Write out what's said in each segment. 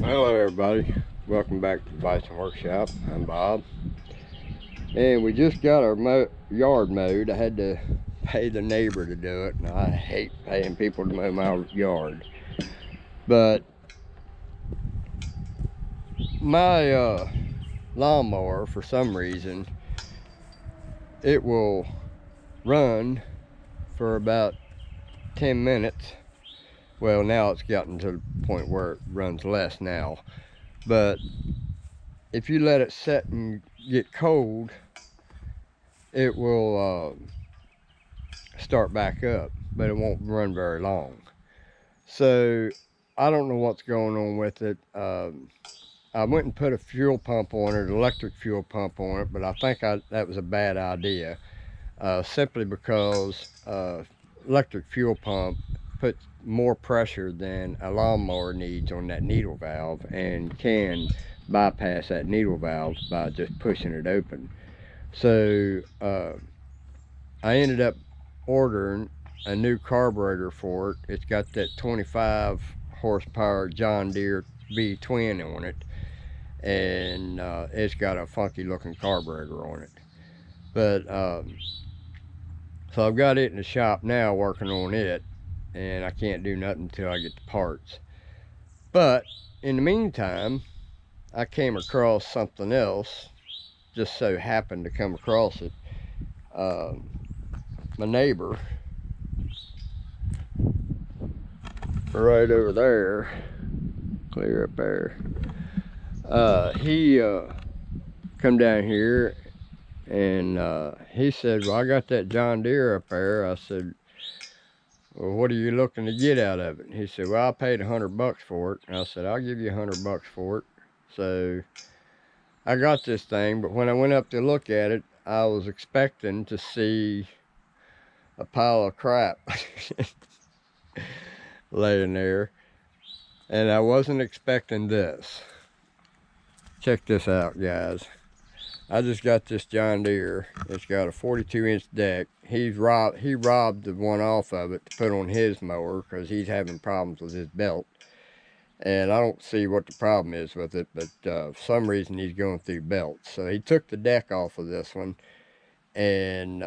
Hello everybody, welcome back to the Bison Workshop. I'm Bob, and we just got our yard mowed. I had to pay the neighbor to do it, and I hate paying people to mow my yard. But my lawnmower, for some reason, it will run for about 10 minutes. Well, now it's gotten to the point where it runs less now, but if you let it set and get cold, it will start back up, but it won't run very long. So I don't know what's going on with it. I went and put a fuel pump on it, electric fuel pump on it, but I think that was a bad idea, simply because electric fuel pump puts more pressure than a lawnmower needs on that needle valve, and can bypass that needle valve by just pushing it open. So I ended up ordering a new carburetor for it. It's got that 25 horsepower John Deere V twin on it, and it's got a funky looking carburetor on it. But so I've got it in the shop now working on it, and I can't do nothing until I get the parts. But in the meantime, I came across something else, just so happened to come across it. My neighbor right over there, clear up there, he come down here, and he said, well, I got that John Deere up there. I said, well, what are you looking to get out of it? He said, well, I paid $100 for it. And I said, I'll give you $100 for it. So I got this thing, but when I went up to look at it, I was expecting to see a pile of crap laying there, and I wasn't expecting this. Check this out, guys. I just got this John Deere. It's got a 42-inch deck. He robbed the one off of it to put on his mower because he's having problems with his belt. And I don't see what the problem is with it, but for some reason he's going through belts. So he took the deck off of this one and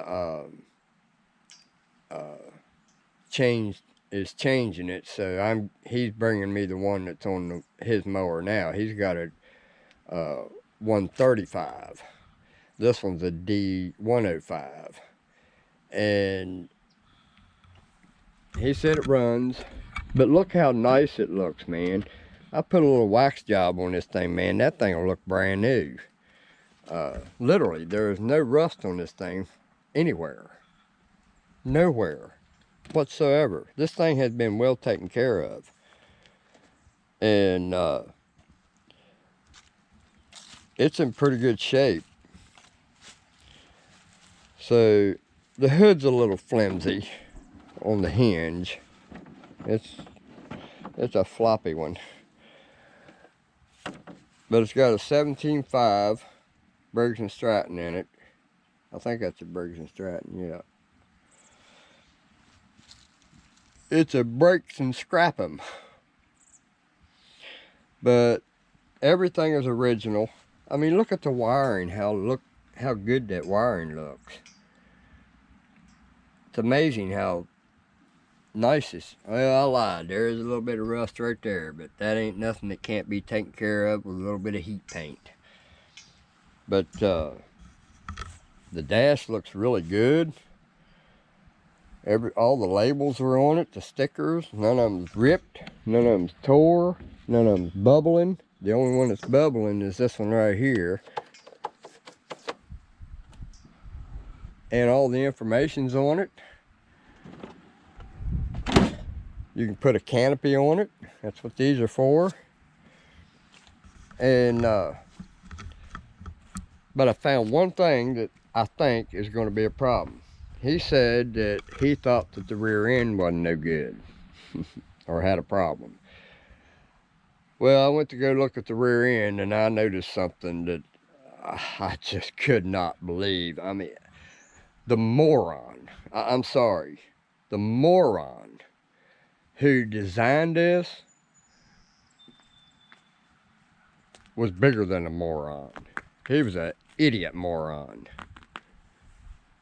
is changing it. So he's bringing me the one that's on his mower now. He's got a 135. This one's a D105, and he said it runs, but look how nice it looks, man. I put a little wax job on this thing, man. That thing will look brand new. Literally, there is no rust on this thing anywhere. Nowhere whatsoever. This thing has been well taken care of. And it's in pretty good shape. So the hood's a little flimsy on the hinge. It's a floppy one. But it's got a 17.5 Briggs & Stratton in it. I think that's a Briggs & Stratton, yeah. It's a Breaks and Scrap 'em. But everything is original. I mean, look at the wiring, how good that wiring looks. It's amazing how nice it's, well, I lied, there is a little bit of rust right there, but that ain't nothing that can't be taken care of with a little bit of heat paint. But the dash looks really good. All the labels are on it, the stickers, none of them's ripped, none of them's tore, none of them's bubbling. The only one that's bubbling is this one right here. And all the information's on it. You can put a canopy on it. That's what these are for. And but I found one thing that I think is going to be a problem. He said that he thought that the rear end wasn't no good or had a problem. Well, I went to go look at the rear end, and I noticed something that I just could not believe. I mean, the moron, I'm sorry, the moron who designed this was bigger than a moron. He was an idiot moron.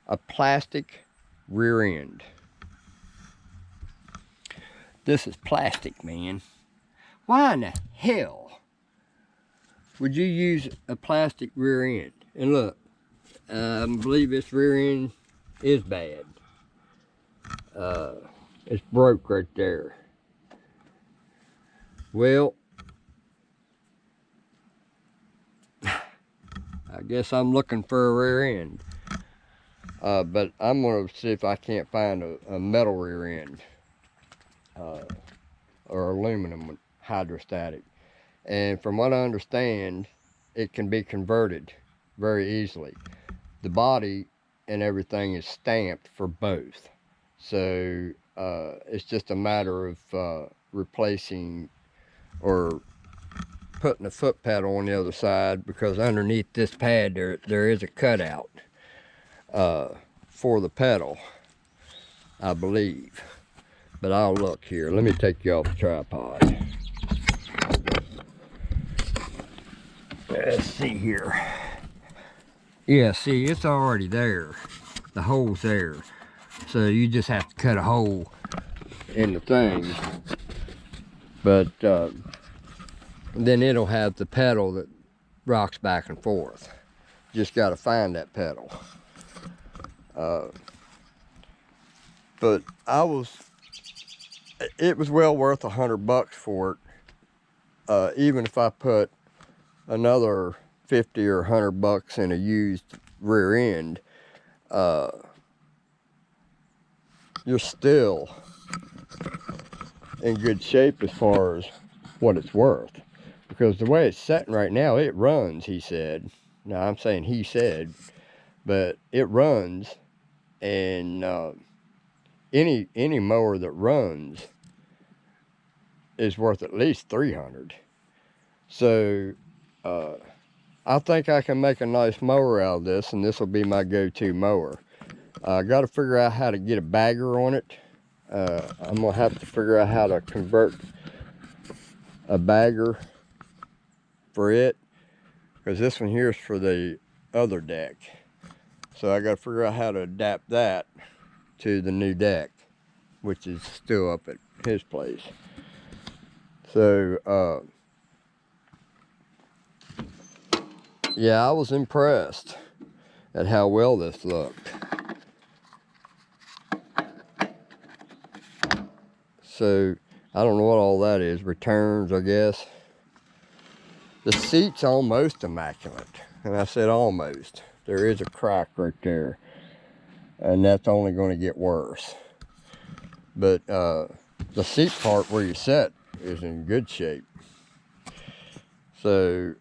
A plastic rear end. This is plastic, man. Why in the hell would you use a plastic rear end? And look, I believe this rear end is bad. It's broke right there. Well, I guess I'm looking for a rear end. But I'm gonna see if I can't find a metal rear end. Or aluminum hydrostatic. And from what I understand, it can be converted very easily. The body and everything is stamped for both. So it's just a matter of replacing or putting a foot pedal on the other side, because underneath this pad there is a cutout for the pedal, I believe. But I'll look here. Let me take you off the tripod. Let's see here. Yeah, see, it's already there. The hole's there. So you just have to cut a hole in the thing. But then it'll have the pedal that rocks back and forth. Just got to find that pedal. But it was well worth $100 for it. Even if I put another 50 or $100 in a used rear end, you're still in good shape as far as what it's worth. Because the way it's setting right now, it runs, he said. Now I'm saying he said, but it runs, and any mower that runs is worth at least $300. So I think I can make a nice mower out of this, and this will be my go-to mower. I got to figure out how to get a bagger on it. I'm gonna have to figure out how to convert a bagger for it, because this one here is for the other deck. So I got to figure out how to adapt that to the new deck, which is still up at his place. So yeah, I was impressed at how well this looked. So I don't know what all that is. Returns, I guess. The seat's almost immaculate, and I said almost. There is a crack right there, and that's only going to get worse. But the seat part where you sit is in good shape. So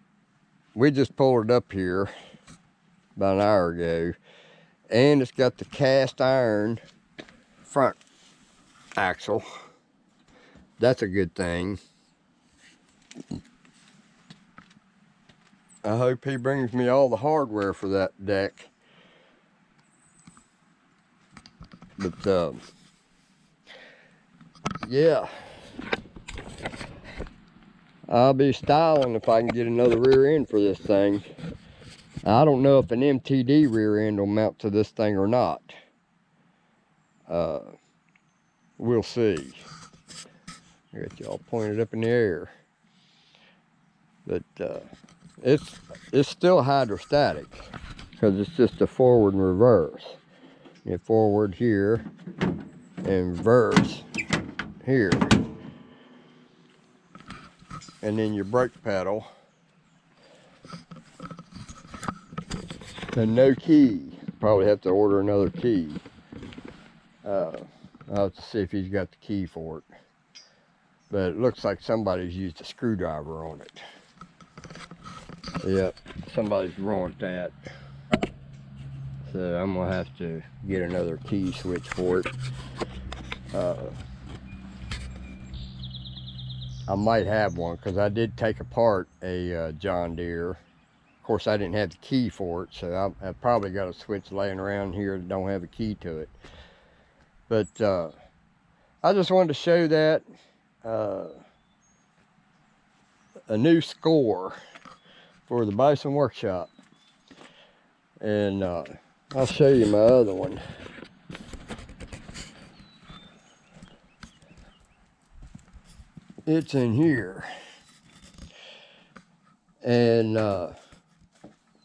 we just pulled it up here about an hour ago, and it's got the cast iron front axle. That's a good thing. I hope he brings me all the hardware for that deck. But yeah, I'll be styling if I can get another rear end for this thing. I don't know if an MTD rear end will mount to this thing or not. We'll see. I got y'all pointed up in the air. But it's still hydrostatic, because it's just a forward and reverse. You forward here and reverse here. And then your brake pedal. And no key. Probably have to order another key. I'll have to see if he's got the key for it. But it looks like somebody's used a screwdriver on it. Yep, somebody's ruined that. So I'm gonna have to get another key switch for it. I might have one, because I did take apart a John Deere. Of course, I didn't have the key for it, so I've probably got a switch laying around here that don't have a key to it. But I just wanted to show that a new score for the Bison Workshop. And I'll show you my other one. It's in here. And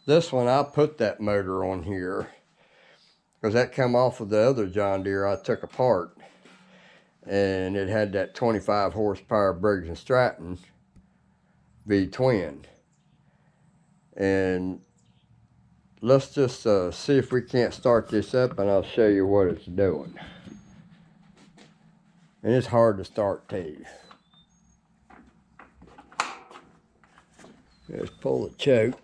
this one, I put that motor on here because that come off of the other John Deere I took apart. And it had that 25 horsepower Briggs & Stratton V-twin. And let's just see if we can't start this up, and I'll show you what it's doing. And it's hard to start too. Just pull the choke.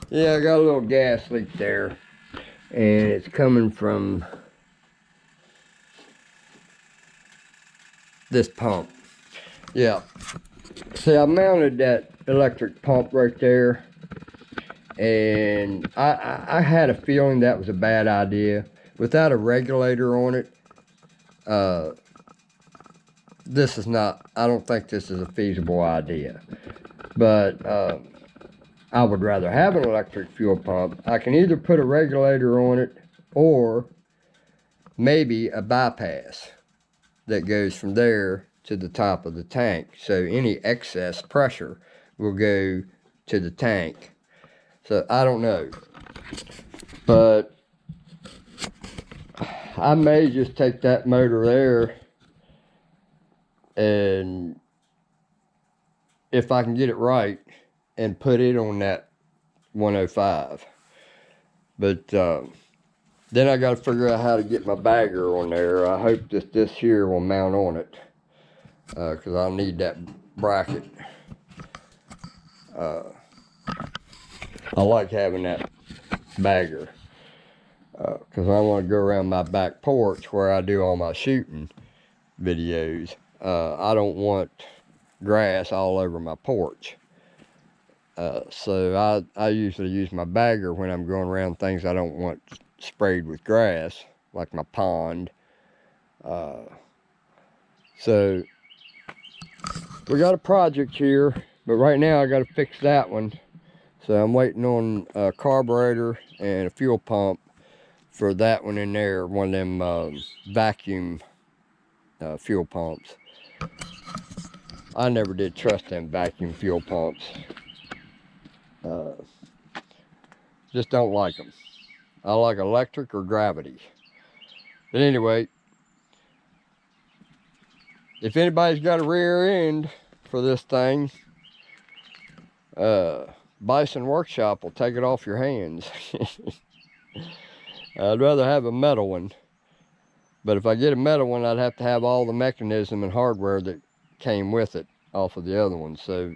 Yeah, I got a little gas leak there, and it's coming from this pump. Yeah, see, I mounted that electric pump right there, and I had a feeling that was a bad idea. Without a regulator on it, this is not, I don't think this is a feasible idea. But I would rather have an electric fuel pump. I can either put a regulator on it or maybe a bypass that goes from there to the top of the tank. So any excess pressure will go to the tank. So I don't know. But I may just take that motor there, and if I can get it right, and put it on that 105. But then I got to figure out how to get my bagger on there. I hope that this here will mount on it, because I'll need that bracket. I like having that bagger, because I want to go around my back porch where I do all my shooting videos. I don't want grass all over my porch. So I usually use my bagger when I'm going around things I don't want sprayed with grass, like my pond. So we got a project here, but right now I got to fix that one. So I'm waiting on a carburetor and a fuel pump for that one in there, one of them vacuum fuel pumps. I never did trust them vacuum fuel pumps. Just don't like them. I like electric or gravity. But anyway, if anybody's got a rear end for this thing, Bison Workshop will take it off your hands. I'd rather have a metal one. But if I get a metal one, I'd have to have all the mechanism and hardware that came with it off of the other one. So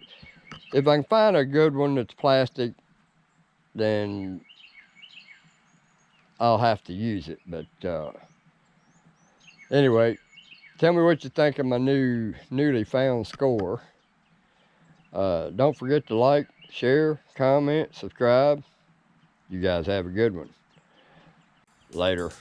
if I can find a good one that's plastic, then I'll have to use it. But anyway, tell me what you think of my newly found score. Don't forget to like, share, comment, subscribe. You guys have a good one. Later.